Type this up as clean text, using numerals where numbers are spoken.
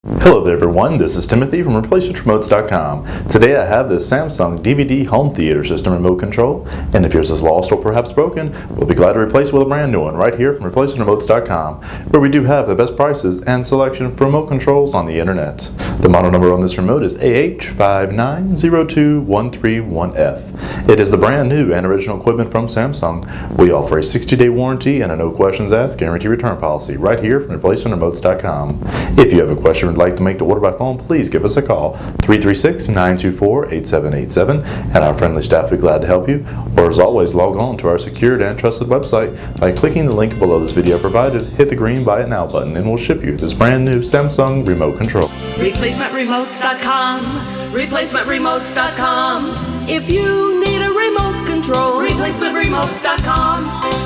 Hello there everyone, this is Timothy from ReplacementRemotes.com. Today I have this Samsung DVD home theater system remote control, and if yours is lost or perhaps broken, we'll be glad to replace it with a brand new one right here from ReplacementRemotes.com, where we do have the best prices and selection for remote controls on the internet. The model number on this remote is AH5902131F. It is the brand new and original equipment from Samsung. We offer a 60-day warranty and a no questions asked guarantee return policy right here from ReplacementRemotes.com. If you have a question or would like to make the order by phone, please give us a call, 336-924-8787, and our friendly staff will be glad to help you. Or as always, log on to our secured and trusted website by clicking the link below this video provided, hit the green Buy It Now button, and we'll ship you this brand new Samsung remote control. ReplacementRemotes.com, ReplacementRemotes.com. If you need a remote control, ReplacementRemotes.com.